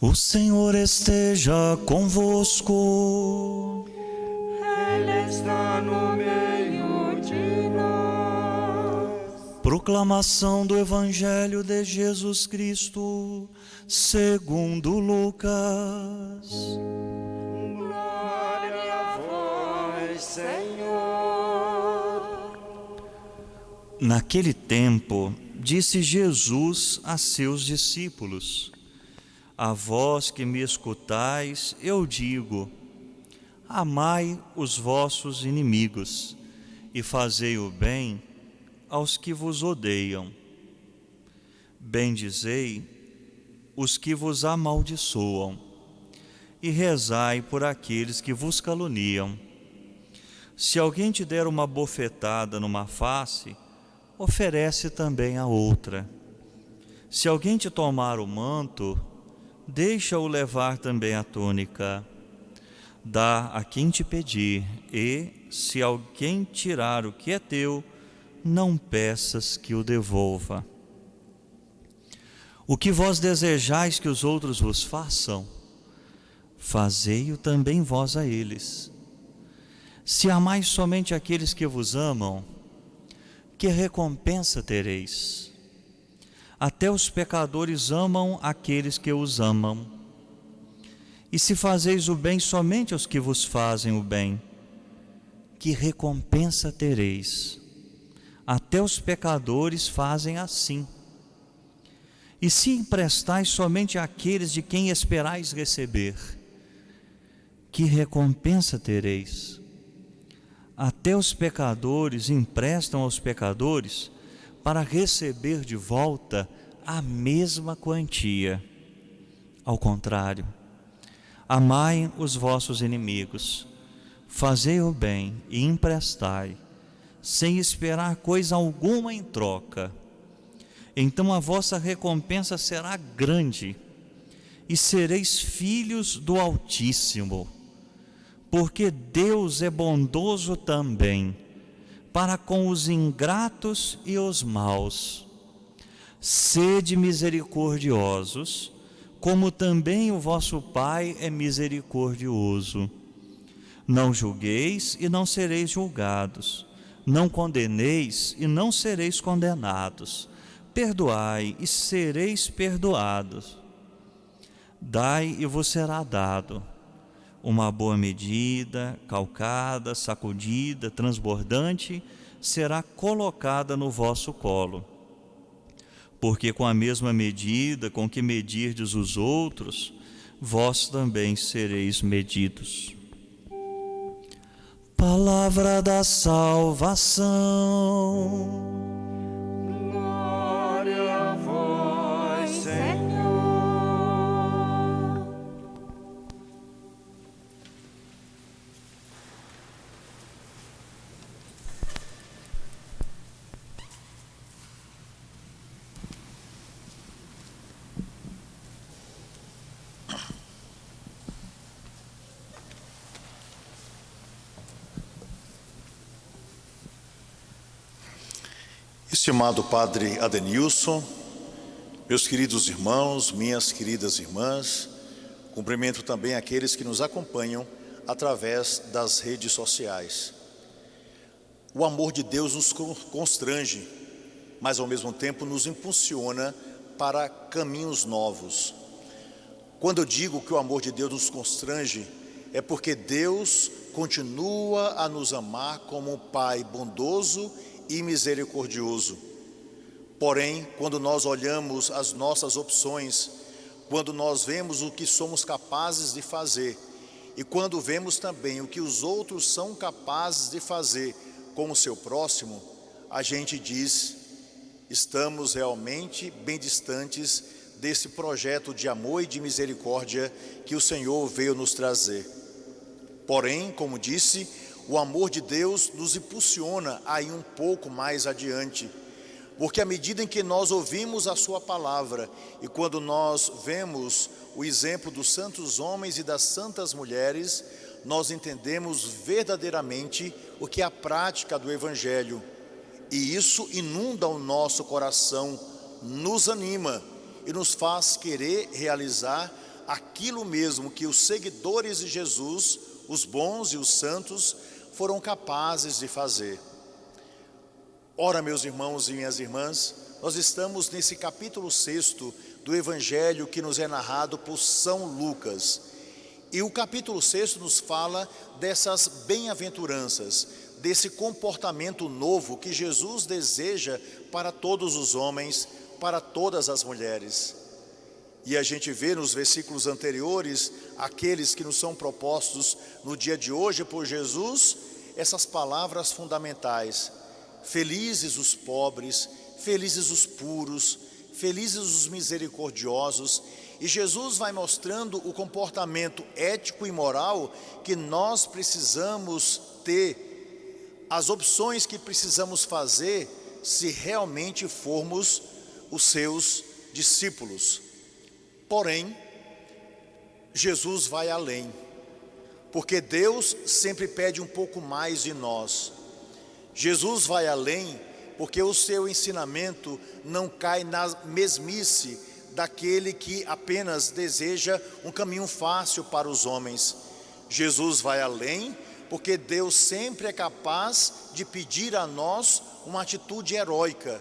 O Senhor esteja convosco. Ele está no meio de nós. Proclamação do Evangelho de Jesus Cristo, segundo Lucas. Glória a vós, Senhor. Naquele tempo, disse Jesus a seus discípulos: A vós que me escutais, eu digo: amai os vossos inimigos e fazei o bem aos que vos odeiam. Bendizei os que vos amaldiçoam e rezai por aqueles que vos caluniam. Se alguém te der uma bofetada numa face, oferece também a outra. Se alguém te tomar o manto, deixa-o levar também a túnica. Dá a quem te pedir, e, se alguém tirar o que é teu, não peças que o devolva. O que vós desejais que os outros vos façam, fazei-o também vós a eles. Se amais somente aqueles que vos amam, que recompensa tereis? Até os pecadores amam aqueles que os amam. E se fazeis o bem somente aos que vos fazem o bem, que recompensa tereis? Até os pecadores fazem assim. E se emprestais somente àqueles de quem esperais receber, que recompensa tereis? Até os pecadores emprestam aos pecadores para receber de volta a mesma quantia. Ao contrário, amai os vossos inimigos, fazei o bem e emprestai, sem esperar coisa alguma em troca. Então a vossa recompensa será grande, e sereis filhos do Altíssimo, porque Deus é bondoso também para com os ingratos e os maus. Sede misericordiosos, como também o vosso Pai é misericordioso. Não julgueis e não sereis julgados. Não condeneis e não sereis condenados. Perdoai e sereis perdoados. Dai e vos será dado. Uma boa medida, calcada, sacudida, transbordante, será colocada no vosso colo. Porque com a mesma medida com que medirdes os outros, vós também sereis medidos. Palavra da salvação. Glória a vós, Senhor. Estimado Padre Adenilson, meus queridos irmãos, minhas queridas irmãs, cumprimento também aqueles que nos acompanham através das redes sociais. O amor de Deus nos constrange, mas ao mesmo tempo nos impulsiona para caminhos novos. Quando eu digo que o amor de Deus nos constrange, é porque Deus continua a nos amar como um Pai bondoso e misericordioso. Porém, quando nós olhamos as nossas opções, quando nós vemos o que somos capazes de fazer e quando vemos também o que os outros são capazes de fazer com o seu próximo, a gente diz: estamos realmente bem distantes desse projeto de amor e de misericórdia que o Senhor veio nos trazer. Porém, como disse, o amor de Deus nos impulsiona a ir um pouco mais adiante, porque à medida em que nós ouvimos a sua palavra e quando nós vemos o exemplo dos santos homens e das santas mulheres, nós entendemos verdadeiramente o que é a prática do Evangelho, e isso inunda o nosso coração, nos anima e nos faz querer realizar aquilo mesmo que os seguidores de Jesus, os bons e os santos, foram capazes de fazer. Ora, meus irmãos e minhas irmãs, nós estamos nesse capítulo 6 do Evangelho que nos é narrado por São Lucas. E o capítulo 6 nos fala dessas bem-aventuranças, desse comportamento novo que Jesus deseja para todos os homens, para todas as mulheres. E a gente vê nos versículos anteriores, aqueles que nos são propostos no dia de hoje por Jesus, essas palavras fundamentais: felizes os pobres, felizes os puros, felizes os misericordiosos. E Jesus vai mostrando o comportamento ético e moral que nós precisamos ter, as opções que precisamos fazer se realmente formos os seus discípulos. Porém, Jesus vai além, porque Deus sempre pede um pouco mais de nós. Jesus vai além porque o seu ensinamento não cai na mesmice daquele que apenas deseja um caminho fácil para os homens. Jesus vai além porque Deus sempre é capaz de pedir a nós uma atitude heróica.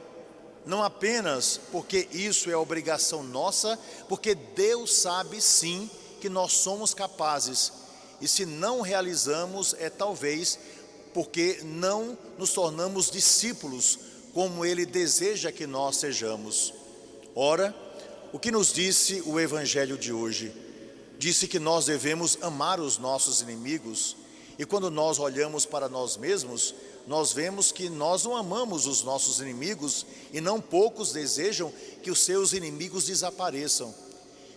Não apenas porque isso é obrigação nossa, porque Deus sabe sim que nós somos capazes. E se não realizamos, é talvez porque não nos tornamos discípulos como Ele deseja que nós sejamos. Ora, o que nos disse o Evangelho de hoje? Disse que nós devemos amar os nossos inimigos. E quando nós olhamos para nós mesmos, nós vemos que nós não amamos os nossos inimigos, e não poucos desejam que os seus inimigos desapareçam.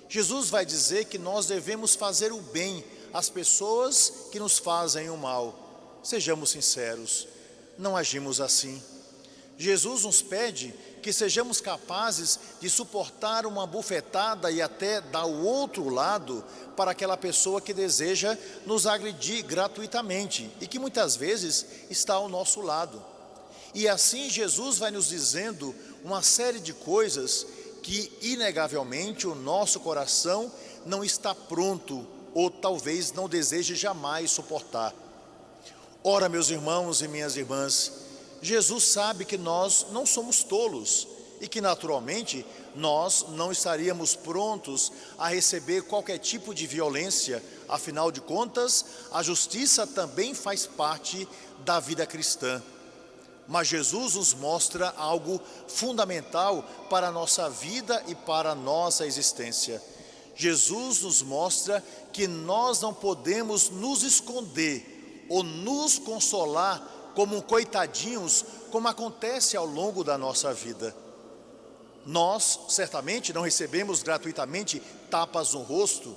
Jesus vai dizer que nós devemos fazer o bem às pessoas que nos fazem o mal. Sejamos sinceros, não agimos assim. Jesus nos pede que sejamos capazes de suportar uma bufetada e até dar o outro lado para aquela pessoa que deseja nos agredir gratuitamente e que muitas vezes está ao nosso lado. E assim Jesus vai nos dizendo uma série de coisas que inegavelmente o nosso coração não está pronto ou talvez não deseje jamais suportar. Ora, meus irmãos e minhas irmãs, Jesus sabe que nós não somos tolos e que naturalmente nós não estaríamos prontos a receber qualquer tipo de violência. Afinal de contas, a justiça também faz parte da vida cristã. Mas Jesus nos mostra algo fundamental para a nossa vida e para a nossa existência. Jesus nos mostra que nós não podemos nos esconder ou nos consolar como coitadinhos, como acontece ao longo da nossa vida. Nós certamente não recebemos gratuitamente tapas no rosto,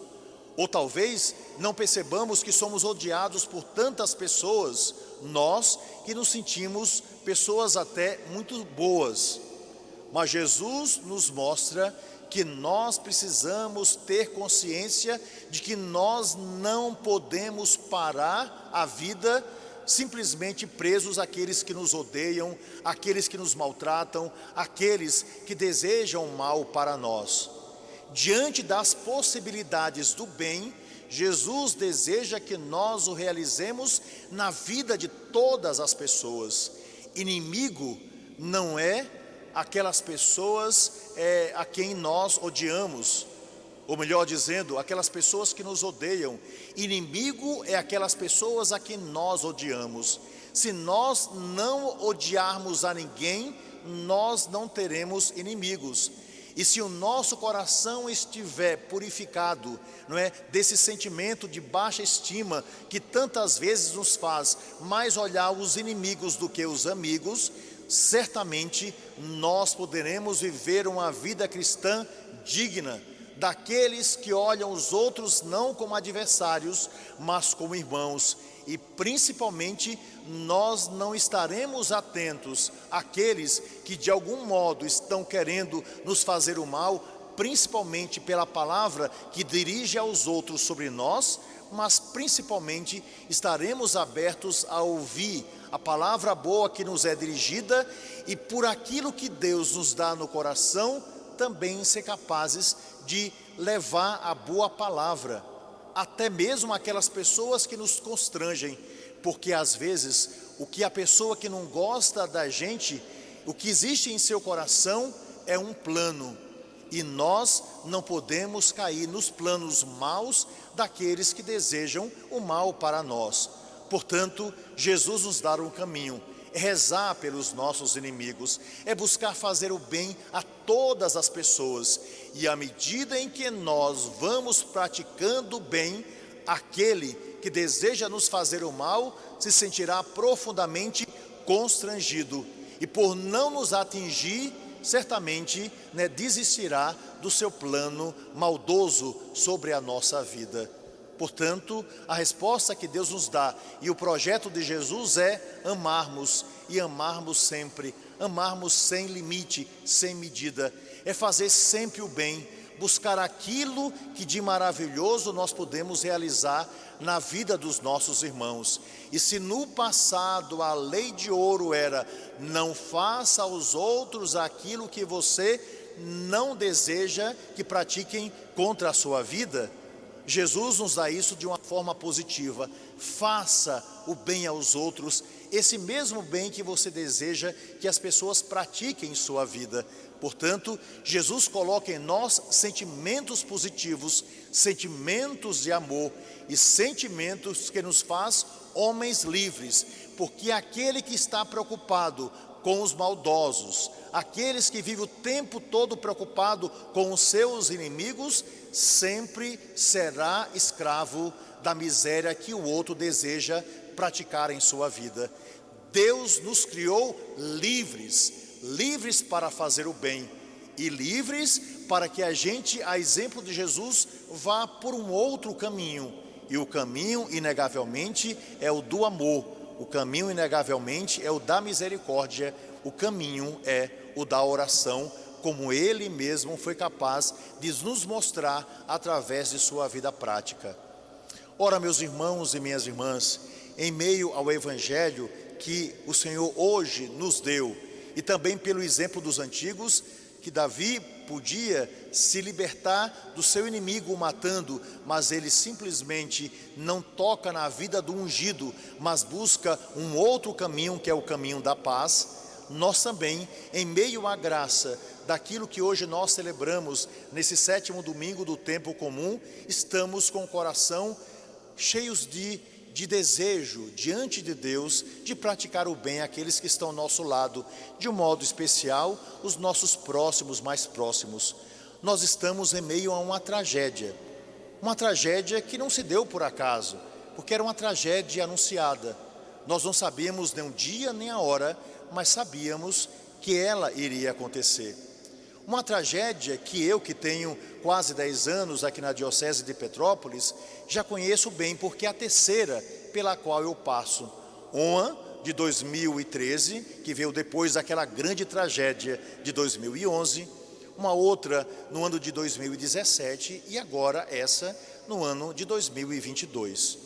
ou talvez não percebamos que somos odiados por tantas pessoas, nós que nos sentimos pessoas até muito boas. Mas Jesus nos mostra que nós precisamos ter consciência de que nós não podemos parar a vida simplesmente presos àqueles que nos odeiam, àqueles que nos maltratam, àqueles que desejam mal para nós. Diante das possibilidades do bem, Jesus deseja que nós o realizemos na vida de todas as pessoas. Inimigo não é aquelas pessoas a quem nós odiamos, ou melhor dizendo, aquelas pessoas que nos odeiam. Inimigo é aquelas pessoas a quem nós odiamos. Se nós não odiarmos a ninguém, nós não teremos inimigos. E se o nosso coração estiver purificado, não é, desse sentimento de baixa estima que tantas vezes nos faz mais olhar os inimigos do que os amigos, certamente nós poderemos viver uma vida cristã digna daqueles que olham os outros não como adversários, mas como irmãos. E principalmente nós não estaremos atentos àqueles que de algum modo estão querendo nos fazer o mal, principalmente pela palavra que dirige aos outros sobre nós, mas principalmente estaremos abertos a ouvir a palavra boa que nos é dirigida, e por aquilo que Deus nos dá no coração, também ser capazes de levar a boa palavra, até mesmo aquelas pessoas que nos constrangem, porque às vezes o que a pessoa que não gosta da gente, o que existe em seu coração é um plano, e nós não podemos cair nos planos maus daqueles que desejam o mal para nós. Portanto, Jesus nos dá um caminho, é rezar pelos nossos inimigos, é buscar fazer o bem a todas as pessoas, e à medida em que nós vamos praticando o bem, aquele que deseja nos fazer o mal se sentirá profundamente constrangido, e por não nos atingir, certamente desistirá do seu plano maldoso sobre a nossa vida. Portanto, a resposta que Deus nos dá e o projeto de Jesus é amarmos, e amarmos sempre, amarmos sem limite, sem medida, é fazer sempre o bem, buscar aquilo que de maravilhoso nós podemos realizar na vida dos nossos irmãos. E se no passado a lei de ouro era: não faça aos outros aquilo que você não deseja que pratiquem contra a sua vida, Jesus nos dá isso de uma forma positiva: faça o bem aos outros, esse mesmo bem que você deseja que as pessoas pratiquem em sua vida. Portanto, Jesus coloca em nós sentimentos positivos, sentimentos de amor e sentimentos que nos faz homens livres, porque aquele que está preocupado com os maldosos, aqueles que vivem o tempo todo preocupado com os seus inimigos, sempre será escravo da miséria que o outro deseja praticar em sua vida. Deus nos criou livres, livres para fazer o bem e livres para que a gente, a exemplo de Jesus, vá por um outro caminho. E o caminho, inegavelmente, é o do amor. O caminho, inegavelmente, é o da misericórdia. O caminho é o da oração, como Ele mesmo foi capaz de nos mostrar através de sua vida prática. Ora, meus irmãos e minhas irmãs, em meio ao Evangelho que o Senhor hoje nos deu, e também pelo exemplo dos antigos, que Davi podia se libertar do seu inimigo o matando, mas ele simplesmente não toca na vida do ungido, mas busca um outro caminho, que é o caminho da paz. Nós também, em meio à graça daquilo que hoje nós celebramos nesse 7º domingo do tempo comum, estamos com o coração cheios de desejo diante de Deus de praticar o bem àqueles que estão ao nosso lado, de um modo especial os nossos próximos, mais próximos. Nós estamos em meio a uma tragédia que não se deu por acaso, porque era uma tragédia anunciada. Nós não sabíamos nem o dia nem a hora, mas sabíamos que ela iria acontecer. Uma tragédia que eu, que tenho quase 10 anos aqui na Diocese de Petrópolis, já conheço bem, porque é a terceira pela qual eu passo. Uma de 2013, que veio depois daquela grande tragédia de 2011, uma outra no ano de 2017 e agora essa no ano de 2022.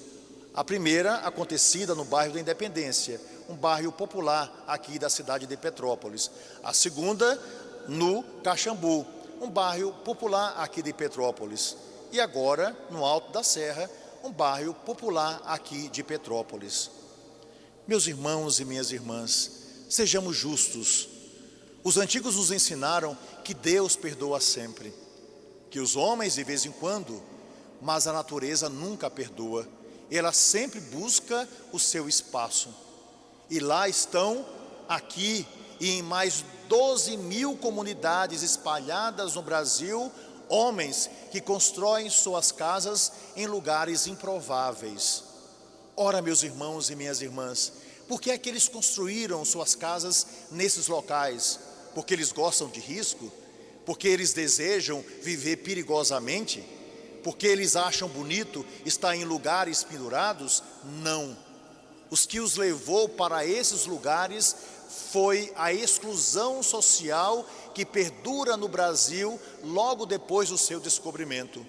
A primeira acontecida no bairro da Independência, um bairro popular aqui da cidade de Petrópolis. A segunda no Caxambu, um bairro popular aqui de Petrópolis. E agora, no Alto da Serra, um bairro popular aqui de Petrópolis. Meus irmãos e minhas irmãs, sejamos justos. Os antigos nos ensinaram que Deus perdoa sempre, que os homens de vez em quando, mas a natureza nunca perdoa. Ela sempre busca o seu espaço. E lá estão, aqui e em mais 12.000 comunidades espalhadas no Brasil, homens que constroem suas casas em lugares improváveis. Ora, meus irmãos e minhas irmãs, por que é que eles construíram suas casas nesses locais? Porque eles gostam de risco? Porque eles desejam viver perigosamente? Porque eles acham bonito estar em lugares pendurados? Não. Os que os levou para esses lugares foi a exclusão social que perdura no Brasil logo depois do seu descobrimento.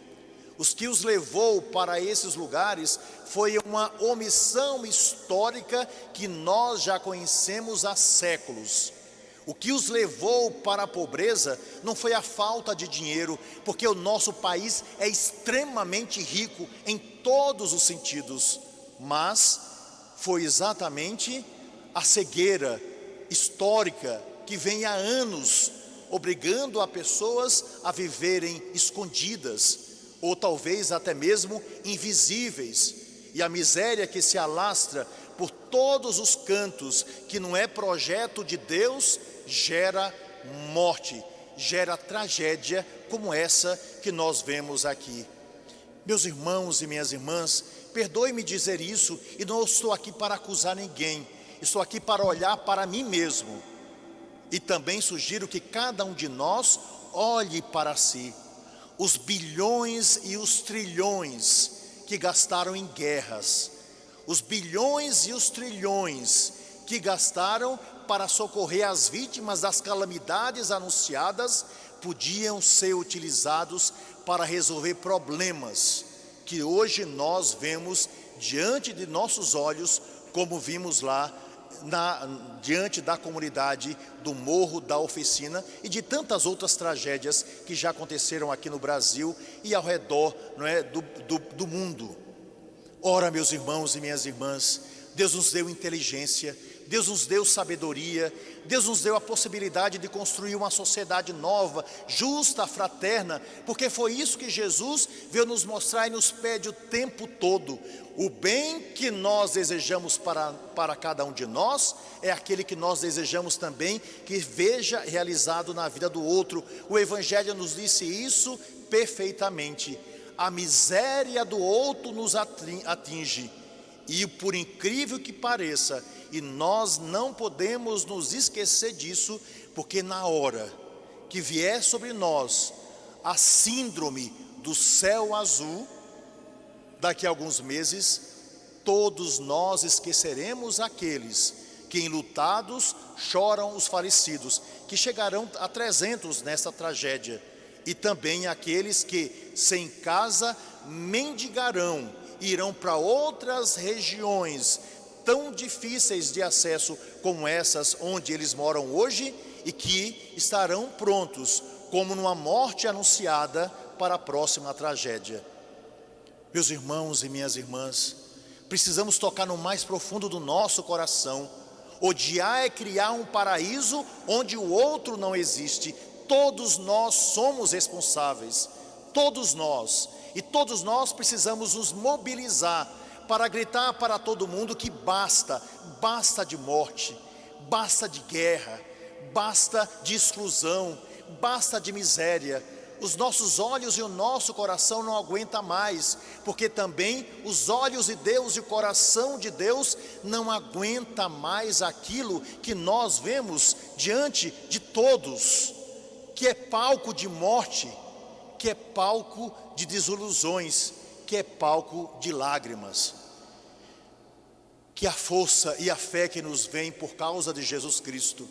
Os que os levou para esses lugares foi uma omissão histórica que nós já conhecemos há séculos. O que os levou para a pobreza não foi a falta de dinheiro, porque o nosso país é extremamente rico em todos os sentidos, mas foi exatamente a cegueira histórica que vem há anos, obrigando a pessoas a viverem escondidas, ou talvez até mesmo invisíveis, e a miséria que se alastra por todos os cantos, que não é projeto de Deus, gera morte, gera tragédia como essa que nós vemos aqui. Meus irmãos e minhas irmãs, perdoe-me dizer isso, e não estou aqui para acusar ninguém, estou aqui para olhar para mim mesmo, e também sugiro que cada um de nós olhe para si. Os bilhões e os trilhões que gastaram em guerras, os bilhões e os trilhões que gastaram para socorrer as vítimas das calamidades anunciadas, podiam ser utilizados para resolver problemas que hoje nós vemos diante de nossos olhos, como vimos lá diante da comunidade do Morro da Oficina e de tantas outras tragédias que já aconteceram aqui no Brasil e ao redor, não é, do mundo. Ora, meus irmãos e minhas irmãs, Deus nos deu inteligência, Deus nos deu sabedoria, Deus nos deu a possibilidade de construir uma sociedade nova, justa, fraterna, porque foi isso que Jesus veio nos mostrar e nos pede o tempo todo. O bem que nós desejamos para cada um de nós, é aquele que nós desejamos também que veja realizado na vida do outro. O Evangelho nos disse isso perfeitamente. A miséria do outro nos atinge, e por incrível que pareça, e nós não podemos nos esquecer disso, porque na hora que vier sobre nós a síndrome do céu azul, daqui a alguns meses, todos nós esqueceremos aqueles que enlutados choram os falecidos, que chegarão a 300 nessa tragédia, e também aqueles que sem casa mendigarão, irão para outras regiões tão difíceis de acesso como essas onde eles moram hoje, e que estarão prontos como numa morte anunciada para a próxima tragédia. Meus irmãos e minhas irmãs, precisamos tocar no mais profundo do nosso coração. Odiar é criar um paraíso onde o outro não existe. Todos nós somos responsáveis, todos nós, e todos nós precisamos nos mobilizar para gritar para todo mundo que basta de morte, basta de guerra, basta de exclusão, basta de miséria. Os nossos olhos e o nosso coração não aguentam mais, porque também os olhos de Deus e o coração de Deus não aguenta mais aquilo que nós vemos diante de todos, que é palco de morte, que é palco de desilusões, que é palco de lágrimas. Que a força e a fé que nos vem por causa de Jesus Cristo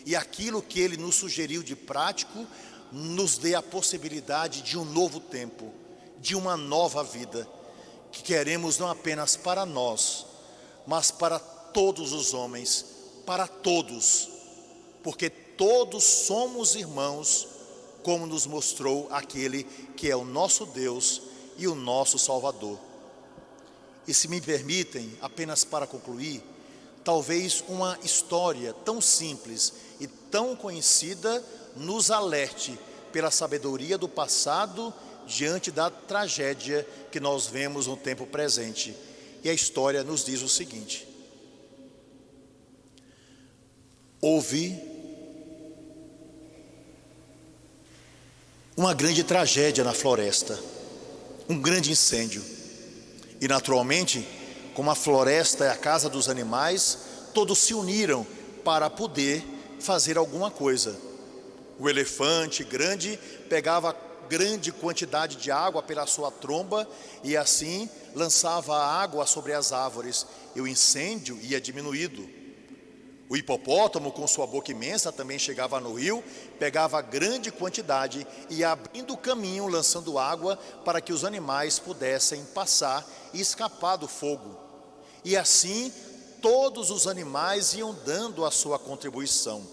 e aquilo que Ele nos sugeriu de prático, nos dê a possibilidade de um novo tempo, de uma nova vida, que queremos não apenas para nós, mas para todos os homens, para todos, porque todos somos irmãos, como nos mostrou aquele que é o nosso Deus e o nosso Salvador. E se me permitem, apenas para concluir, talvez uma história tão simples e tão conhecida nos alerte pela sabedoria do passado diante da tragédia que nós vemos no tempo presente. E a história nos diz o seguinte: houve uma grande tragédia na floresta, um grande incêndio. E naturalmente, como a floresta é a casa dos animais, todos se uniram para poder fazer alguma coisa. O elefante grande pegava grande quantidade de água pela sua tromba e assim lançava a água sobre as árvores, e o incêndio ia diminuído. O hipopótamo, com sua boca imensa, também chegava no rio, pegava grande quantidade e ia abrindo o caminho, lançando água para que os animais pudessem passar e escapar do fogo. E assim todos os animais iam dando a sua contribuição.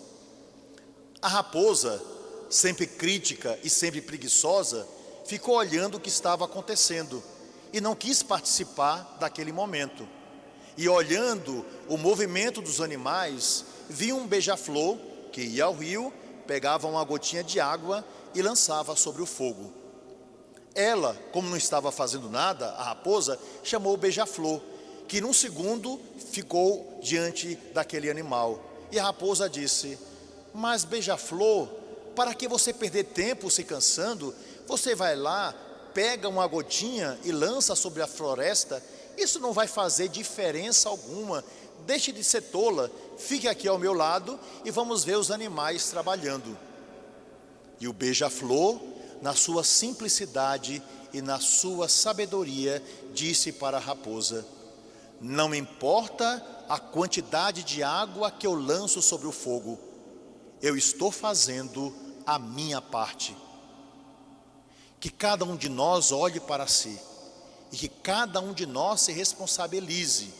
A raposa, sempre crítica e sempre preguiçosa, ficou olhando o que estava acontecendo e não quis participar daquele momento. E olhando o movimento dos animais, viu um beija-flor que ia ao rio, pegava uma gotinha de água e lançava sobre o fogo. Ela, como não estava fazendo nada, a raposa chamou o beija-flor, que num segundo ficou diante daquele animal. E a raposa disse: mas beija-flor, para que você perder tempo se cansando, você vai lá, pega uma gotinha e lança sobre a floresta. Isso não vai fazer diferença alguma. Deixe de ser tola, fique aqui ao meu lado e vamos ver os animais trabalhando. E o beija-flor, na sua simplicidade e na sua sabedoria, disse para a raposa: não importa a quantidade de água que eu lanço sobre o fogo, eu estou fazendo a minha parte. Que cada um de nós olhe para si e que cada um de nós se responsabilize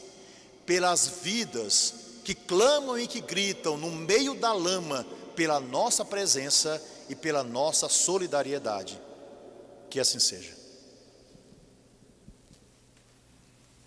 pelas vidas que clamam e que gritam no meio da lama pela nossa presença e pela nossa solidariedade. Que assim seja.